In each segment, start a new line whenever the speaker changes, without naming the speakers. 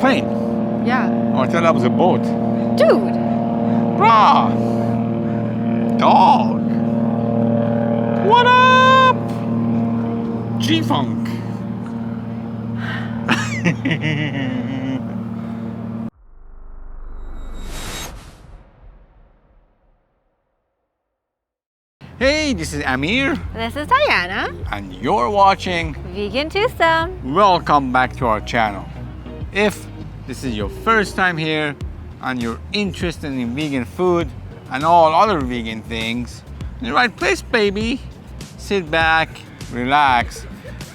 plane.
Yeah.
Oh, I thought that was a boat.
Dude.
Bruh! Dog! What up? G-Funk! Hey, this is Amir.
This is Diana.
And you're watching
VEGANTWOSOME.
Welcome back to our channel. If this is your first time here and you're interested in vegan food and all other vegan things, in the right place, baby. Sit back, relax,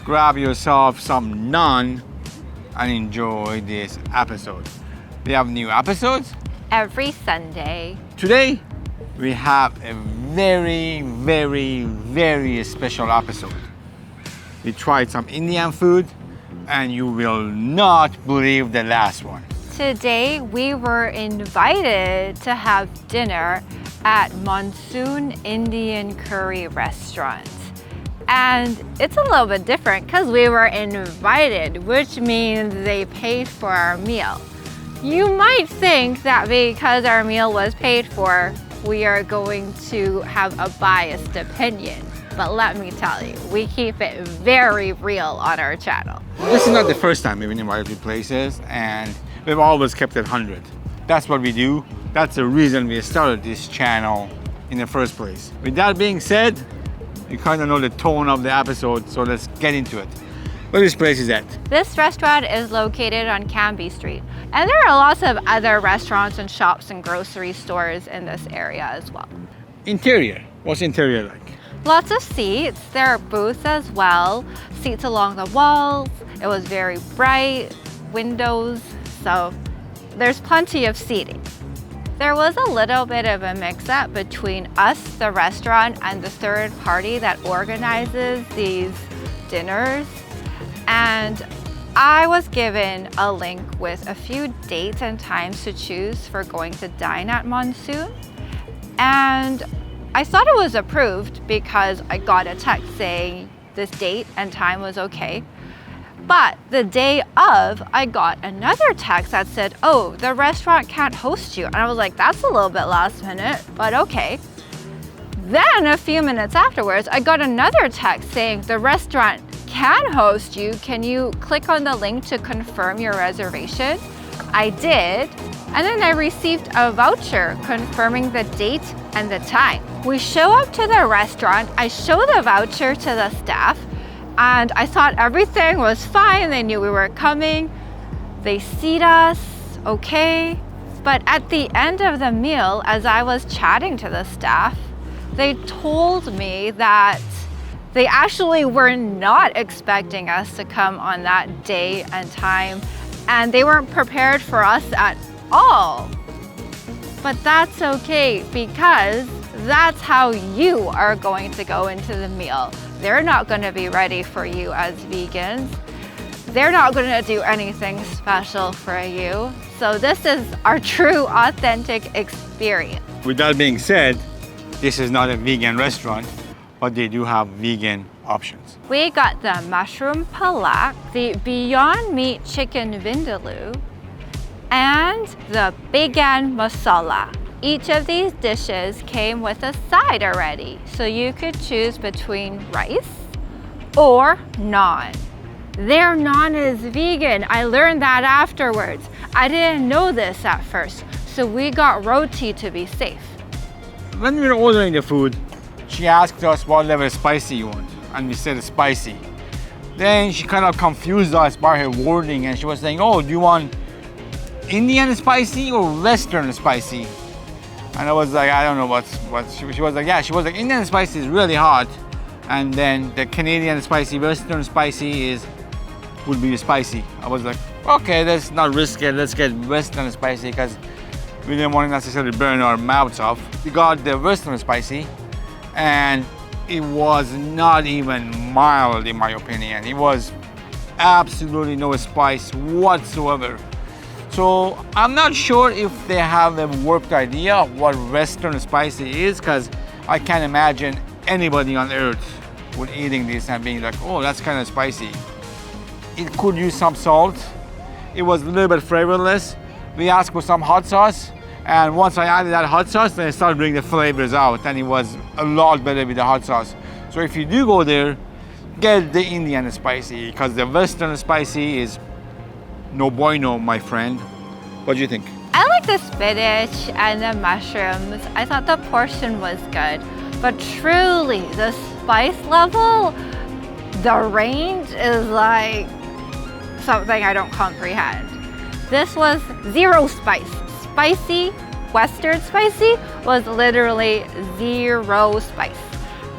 grab yourself some naan and enjoy this episode. We have new episodes
Every Sunday.
today. We have a very special episode. We tried some Indian food and you will not believe the last one.
Today we were invited to have dinner at Monsoon Indian Curry restaurant. And it's a little bit different because we were invited, which means they paid for our meal. You might think that because our meal was paid for, we are going to have a biased opinion. But let me tell you, we keep it very real on our channel.
This is not the first time we've been invited to places, and we've always kept it 100. That's what we do. That's the reason we started this channel in the first place. With that being said, you kind of know the tone of the episode, so let's get into it. Where this place is at?
This restaurant is located on Canby Street. And there are lots of other restaurants and shops and grocery stores in this area as well.
Interior. What's interior like?
Lots of seats. There are booths as well. Seats along the walls. It was very bright. Windows. So there's plenty of seating. There was a little bit of a mix-up between us, the restaurant, and the third party that organizes these dinners. And I was given a link with a few dates and times to choose for going to dine at Monsoon. And I thought it was approved because I got a text saying this date and time was okay. But the day of, I got another text that said, oh, the restaurant can't host you. And I was like, that's a little bit last minute, but okay. Then a few minutes afterwards, I got another text saying the restaurant can host you. Can you click on the link to confirm your reservation? I did. And then I received a voucher confirming the date and the time. We show up to the restaurant. I show the voucher to the staff and I thought everything was fine. They knew we were coming. They seat us, okay. But at the end of the meal, as I was chatting to the staff, they told me that they actually were not expecting us to come on that day and time, and they weren't prepared for us at all. But that's okay because that's how you are going to go into the meal. They're not going to be ready for you as vegans. They're not going to do anything special for you. So this is our true, authentic experience.
With that being said, this is not a vegan restaurant, but they do have vegan options.
We got the mushroom palak, the Beyond Meat chicken vindaloo, and the vegan masala. Each of these dishes came with a side already, so you could choose between rice or naan. Their naan is vegan. I learned that afterwards. I didn't know this at first, so we got roti to be safe.
When we were ordering the food, she asked us what level of spicy you want, and we said spicy. Then she kind of confused us by her wording, and she was saying, oh, do you want Indian spicy or Western spicy? And I was like, I don't know what she was like, yeah, she was like, Indian spicy is really hot, and then the Canadian spicy, Western spicy would be spicy. I was like, okay, let's not risk it, let's get Western spicy, because we didn't want to necessarily burn our mouths off. We got the Western spicy, and it was not even mild in my opinion. It was absolutely no spice whatsoever. So I'm not sure if they have a warped idea of what Western spicy is, because I can't imagine anybody on earth would eating this and being like, oh, that's kind of spicy. It could use some salt, it was a little bit flavorless. We asked for some hot sauce, and once I added that hot sauce, then it started bringing the flavors out, and it was a lot better with the hot sauce. So if you do go there, get the Indian spicy, because the Western spicy is no bueno, my friend. What do you think?
I like the spinach and the mushrooms. I thought the portion was good, but truly the spice level, the range is like something I don't comprehend. This was 0 spice. Spicy, Western spicy was literally 0 spice.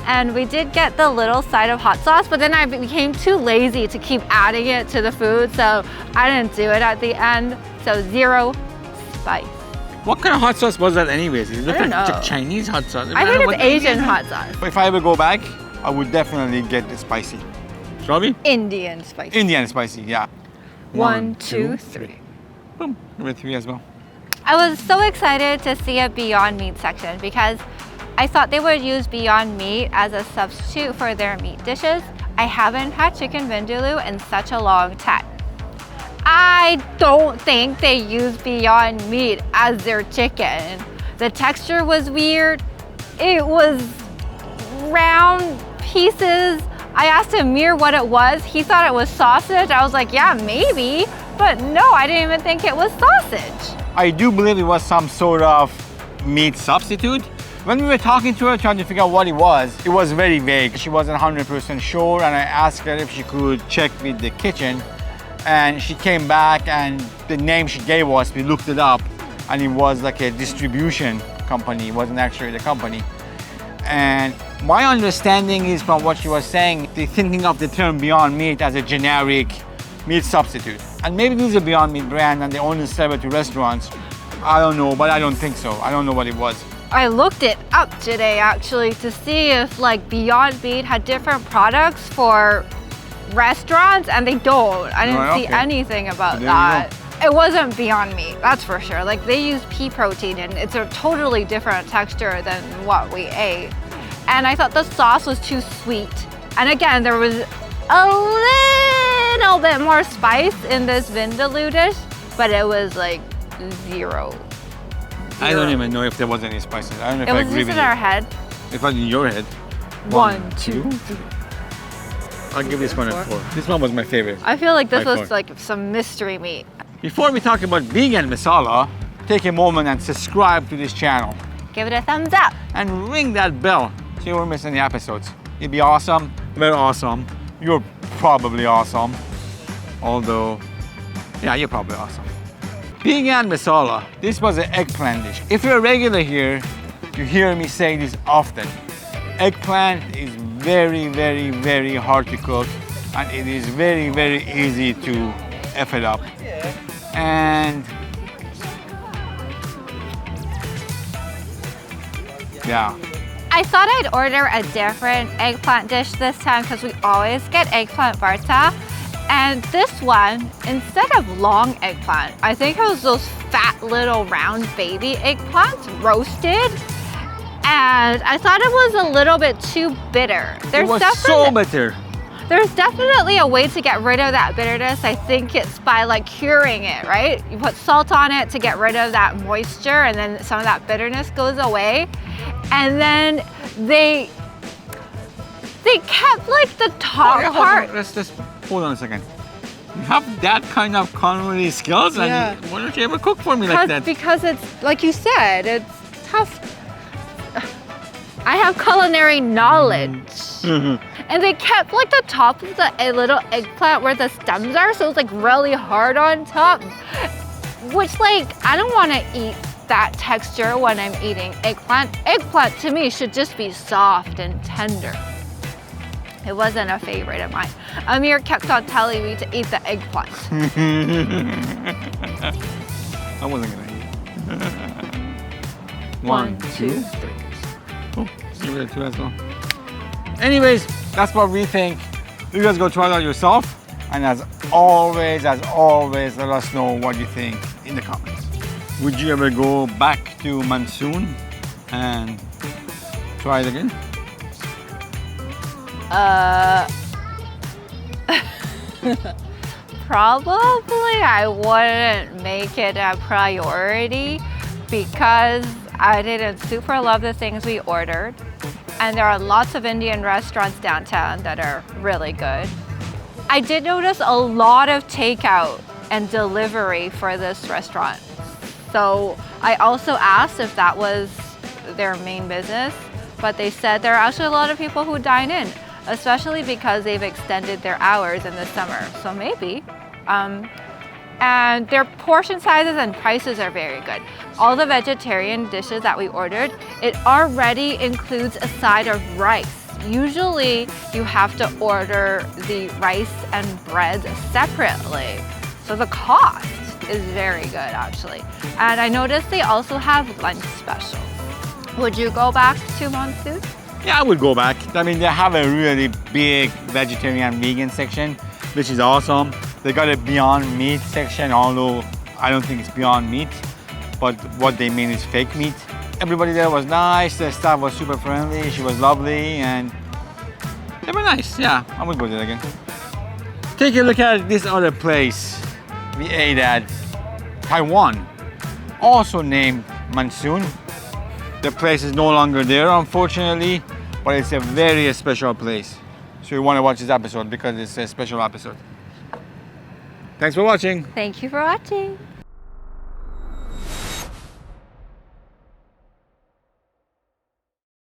And we did get the little side of hot sauce, but then I became too lazy to keep adding it to the food, so I didn't do it at the end. So 0 spice.
What kind of hot sauce was that anyways? It looked
I don't
like
know.
Chinese hot sauce.
I think it's Asian hot sauce.
If I ever go back, I would definitely get the spicy. Shall
Indian spicy.
Indian spicy, yeah.
1, 2, 3.
Boom, number 3 as well.
I was so excited to see a Beyond Meat section because I thought they would use Beyond Meat as a substitute for their meat dishes. I haven't had chicken vindaloo in such a long time. I don't think they use Beyond Meat as their chicken. The texture was weird. It was round pieces. I asked Amir what it was. He thought it was sausage. I was like, yeah, maybe. But no, I didn't even think it was sausage.
I do believe it was some sort of meat substitute. When we were talking to her, trying to figure out what it was very vague. She wasn't 100% sure, and I asked her if she could check with the kitchen. And she came back, and the name she gave us, we looked it up, and it was like a distribution company. It wasn't actually the company. And my understanding is from what she was saying, they're thinking of the term Beyond Meat as a generic meat substitute. And maybe this is a Beyond Meat brand and they only serve it to restaurants. I don't know, but I don't think so. I don't know what it was.
I looked it up today actually to see if like Beyond Meat had different products for restaurants, and they don't. I didn't see anything about that. It wasn't Beyond Meat, that's for sure. Like they use pea protein and it's a totally different texture than what we ate. And I thought the sauce was too sweet. And again, there was a little bit more spice in this vindaloo dish, but it was like 0.
I don't even know if there was any spices. I don't know if I agree with you.
It was just in our head.
It was in your head.
1, 2, 3.
I'll give this one a 4. This one was my favorite.
I feel like this
By
was
far.
like some mystery meat.
Before we talk about vegan masala, take a moment and subscribe to this channel.
Give it a thumbs up.
And ring that bell so you won't miss any episodes. It'd be awesome. We're awesome. You're probably awesome. Although, yeah, you're probably awesome. Vegan masala. This was an eggplant dish. If you're a regular here, you hear me say this often. Eggplant is very, very, very hard to cook, and it is very, very easy to F it up. And yeah.
I thought I'd order a different eggplant dish this time because we always get eggplant barta. And this one, instead of long eggplant, I think it was those fat little round baby eggplants roasted. And I thought it was a little bit too bitter.
It was so bitter.
There's definitely a way to get rid of that bitterness. I think it's by like curing it, right? You put salt on it to get rid of that moisture, and then some of that bitterness goes away. And then they kept like the top part.
Let's just hold on a second. You have that kind of culinary skills, and why don't you ever cook for me like that?
Because it's, like you said, it's tough. I have culinary knowledge. And they kept like the top of the little eggplant where the stems are, so it's like really hard on top. Which like, I don't want to eat that texture when I'm eating eggplant. Eggplant to me should just be soft and tender. It wasn't a favorite of mine. Amir kept on telling me to eat the eggplant.
I wasn't gonna eat.
1, 2, 3.
Oh, give it a 2 as well. Anyways, that's what we think. You guys go try it out yourself. And as always, let us know what you think in the comments. Would you ever go back to Monsoon and try it again?
Probably I wouldn't make it a priority because I didn't super love the things we ordered. And there are lots of Indian restaurants downtown that are really good. I did notice a lot of takeout and delivery for this restaurant. So I also asked if that was their main business, but they said there are actually a lot of people who dine in, especially because they've extended their hours in the summer. So maybe. And their portion sizes and prices are very good. All the vegetarian dishes that we ordered, it already includes a side of rice. Usually you have to order the rice and bread separately. So the cost is very good actually. And I noticed they also have lunch specials. Would you go back to Monsoon?
Yeah, I would go back. I mean, they have a really big vegetarian vegan section, which is awesome. They got a Beyond Meat section, although I don't think it's Beyond Meat, but what they mean is fake meat. Everybody there was nice, the staff was super friendly, she was lovely, and they were nice. Yeah, I would go there again. Take a look at this other place we ate at, Taiwan, also named Monsoon. The place is no longer there, unfortunately, but it's a very special place. So you want to watch this episode because it's a special episode. Thanks for watching.
Thank you for watching.